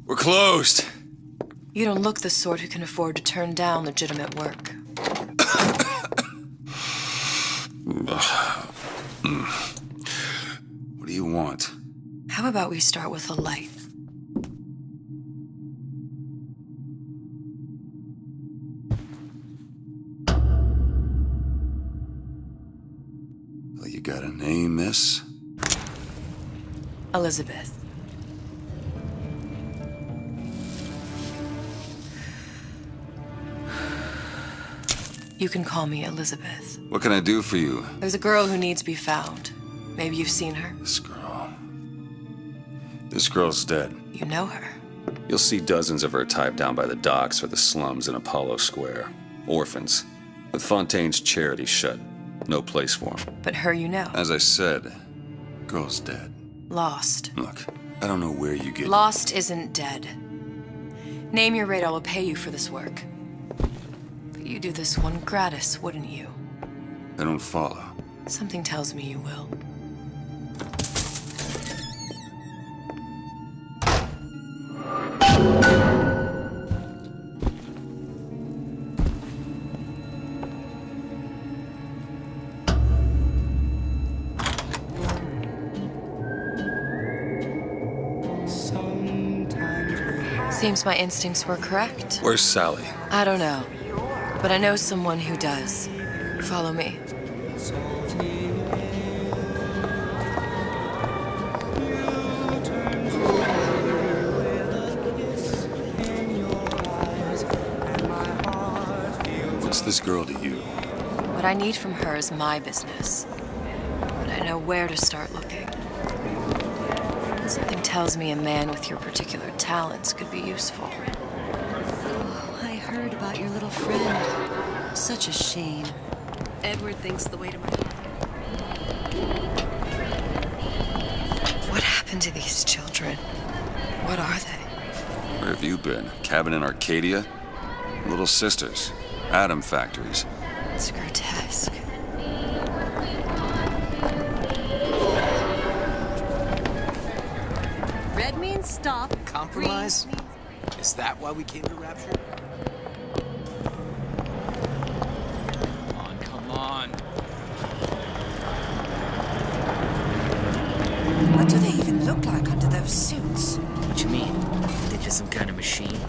We're closed. You don't look the sort who can afford to turn down legitimate work. What do you want? How about we start with a light? Well, you got a name, miss? Elizabeth. You can call me Elizabeth. What can I do for you? There's a girl who needs to be found. Maybe you've seen her. This girl's dead. You know her. You'll see dozens of her tied down by the docks or the slums in Apollo Square. Orphans. With Fontaine's charity shut. No place for them. But her you know. As I said, girl's dead. Lost. Look, I don't know where you get... Lost isn't dead. Name your rate, I will pay you for this work. But you do this one gratis, wouldn't you? I don't follow. Something tells me you will. Seems my instincts were correct. Where's Sally? I don't know, but I know someone who does. Follow me. What's this girl to you? What I need from her is my business. But I know where to start looking. Something tells me a man with your particular talents could be useful. Oh, I heard about your little friend. Such a shame. Edward thinks the way to my heart. What happened to these children? What are they? Where have you been? Cabin in Arcadia? Little sisters. Atom factories. It's grotesque. Red means stop. Compromise? Green means... Is that why we came to Rapture? Come on. What do they even look like under those suits? What you mean? They just some kind of machine?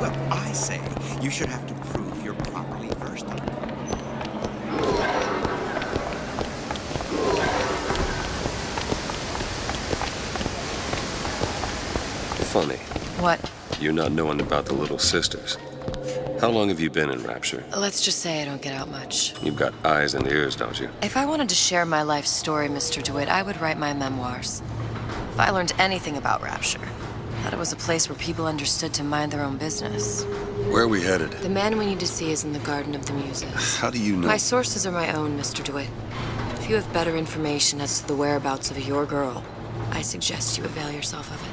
Well, I say you should have to prove you're properly versed on it. Funny. What? You not knowing about the little sisters. How long have you been in Rapture? Let's just say I don't get out much. You've got eyes and ears, don't you? If I wanted to share my life story, Mr. DeWitt, I would write my memoirs. If I learned anything about Rapture, that it was a place where people understood to mind their own business. Where are we headed? The man we need to see is in the Garden of the Muses. How do you know? My sources are my own, Mr. DeWitt. If you have better information as to the whereabouts of your girl, I suggest you avail yourself of it.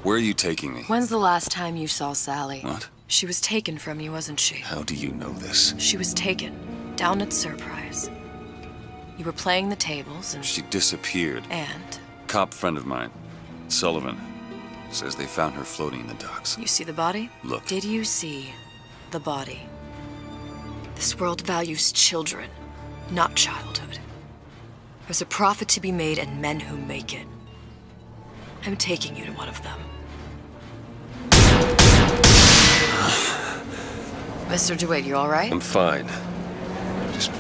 Where are you taking me? When's the last time you saw Sally? What? She was taken from you, wasn't she? How do you know this? She was taken, down at Surprise. You were playing the tables and... She disappeared. And? Cop friend of mine, Sullivan, says they found her floating in the docks. You see the body? Look. Did you see the body? This world values children, not childhood. There's a profit to be made and men who make it. I'm taking you to one of them. Mr. DeWitt, you all right? I'm fine. Just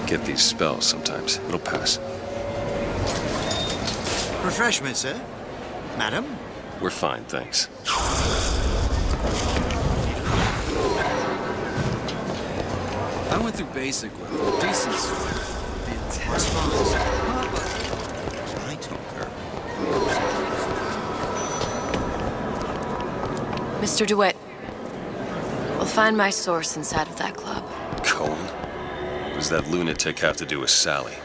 get these spells sometimes. It'll pass. Refreshment, sir? Madam? We're fine, thanks. I went through basic with her. Decent sort. The intense I took her. Mr. DeWitt, we'll find my source inside of that club. Cohen? What does that lunatic have to do with Sally?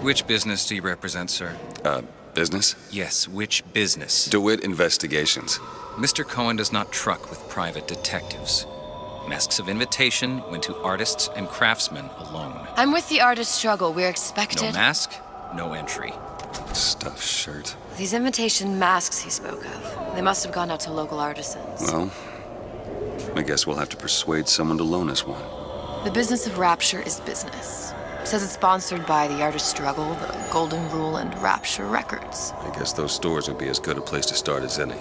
Which business do you represent, sir? Business? Yes, which business? DeWitt Investigations. Mr. Cohen does not truck with private detectives. Masks of invitation went to artists and craftsmen alone. I'm with the artist struggle. We're expected. No mask, no entry. Stuffed shirt. These invitation masks he spoke of. They must have gone out to local artisans. Well, I guess we'll have to persuade someone to loan us one. The business of Rapture is business. Says it's sponsored by the Artist Struggle, the Golden Rule, and Rapture Records. I guess those stores would be as good a place to start as any.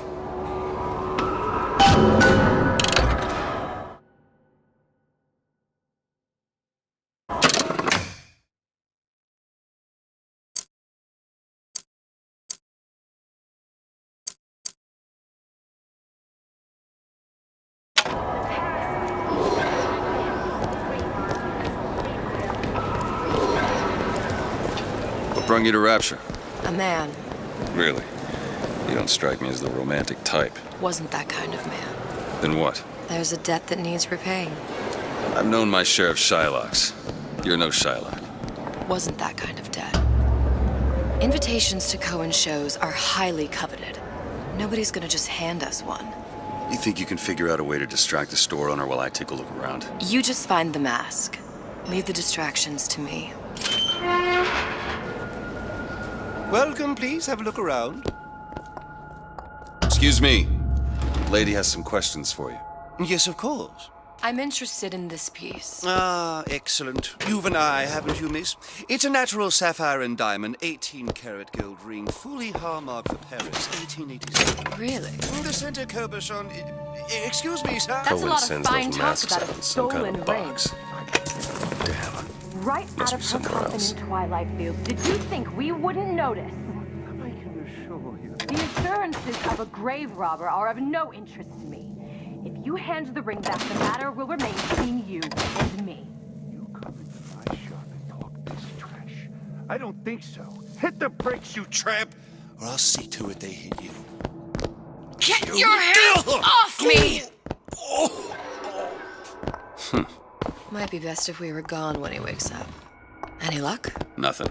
What brought you to Rapture? A man. Really? You don't strike me as the romantic type. Wasn't that kind of man. Then what? There's a debt that needs repaying. I've known my share of Shylocks. You're no Shylock. Wasn't that kind of debt. Invitations to Cohen shows are highly coveted. Nobody's gonna just hand us one. You think you can figure out a way to distract the store owner while I take a look around? You just find the mask. Leave the distractions to me. Welcome, please. Have a look around. Excuse me. Lady has some questions for you. Yes, of course. I'm interested in this piece. Ah, excellent. You've an eye, haven't you, miss? It's a natural sapphire and diamond, 18-karat gold ring, fully hallmarked for Paris, 1887. Really? The center cabochon... Excuse me, sir. That's a lot of sends fine those talk masks about out a in some kind stolen of ring. box. Damn. Right Must out be of her somewhere coffin else. in Twilight View. Did you think we wouldn't notice? I can assure you. The assurances of a grave robber are of no interest to me. If you hand the ring back, the matter will remain between you and me. You come into my shop and talk this trash. I don't think so. Hit the brakes, you tramp! Or I'll see to it they hit you. Get your hands off me! Might be best if we were gone when he wakes up. Any luck? Nothing.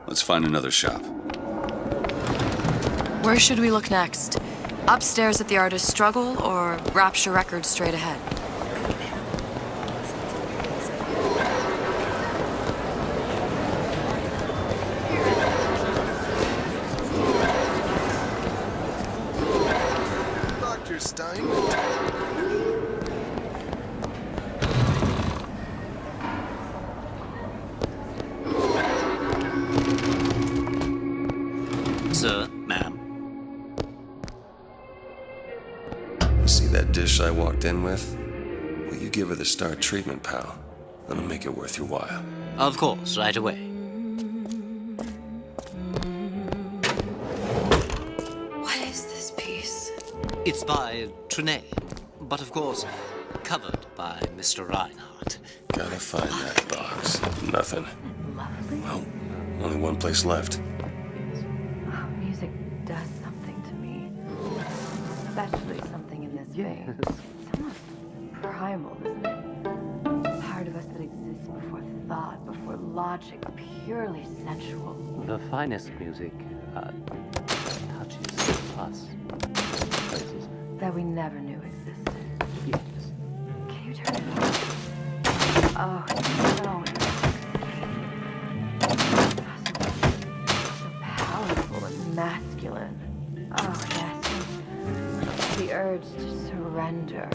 Let's find another shop. Where should we look next? Upstairs at the Artist Struggle or Rapture Records straight ahead? Dr. Stein? Sir, ma'am. You see that dish I walked in with? Will you give her the star treatment, pal? That'll make it worth your while. Of course, right away. What is this piece? It's by Trine, but of course, covered by Mr. Reinhardt. Gotta find that box. Nothing. Well, only one place left. Music does something to me. Especially something in this vein. It's almost primal, isn't it? Part of us that exists before thought, before logic, purely sensual. The finest music touches us. Places. That we never knew existed. Yes. Can you turn it on? Oh, it's so intoxicating. So powerful and masculine. Oh, yes. The urge to surrender.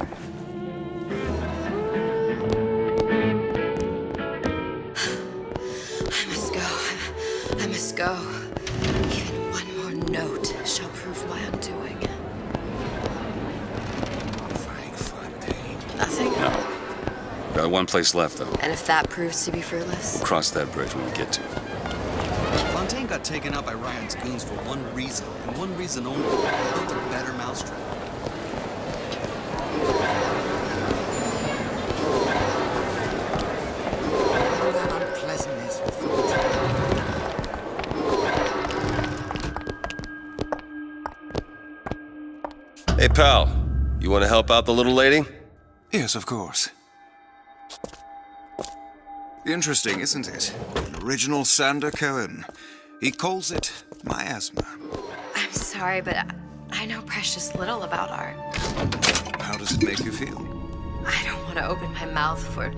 I must go. I must go. Even one more note shall prove my undoing. Frank Fontaine. Nothing? No. Got one place left, though. And if that proves to be fruitless? We'll cross that bridge when we get to it. Fontaine got taken out by Ryan's goons for one reason, and one reason only. He built a better mousetrap. All that unpleasantness with Hey, pal. You want to help out the little lady? Yes, of course. Interesting, isn't it? An original Sander Cohen. He calls it miasma. I'm sorry, but I know precious little about art. How does it make you feel? I don't want to open my mouth for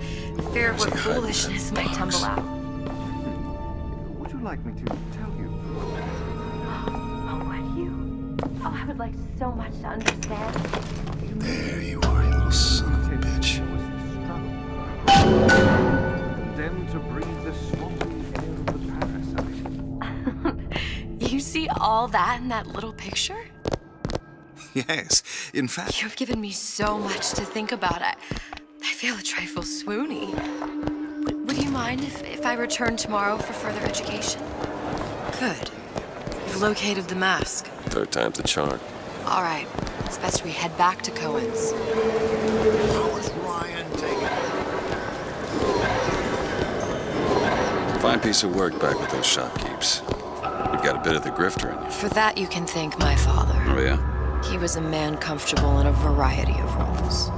fear of what foolishness might tumble out. Would you like me to tell you? Oh, would you? Oh, I would like so much to understand. There you are, you little son of a bitch. Condemned to breathe the swampy air of the parasite. You see all that in that little picture? Yes, in fact. You've given me so much to think about. I feel a trifle swoony. Would you mind if I return tomorrow for further education? Good. You've located the mask. Third time's the charm. All right. It's best we head back to Cohen's. How is Ryan taking it? Fine piece of work back with those shopkeepers. You've got a bit of the grifter in you. For that, you can thank my father. Oh, yeah? He was a man comfortable in a variety of roles.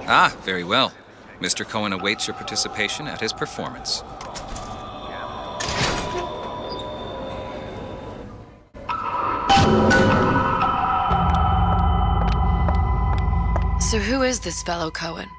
Ah, very well. Mr. Cohen awaits your participation at his performance. So who is this fellow Cohen?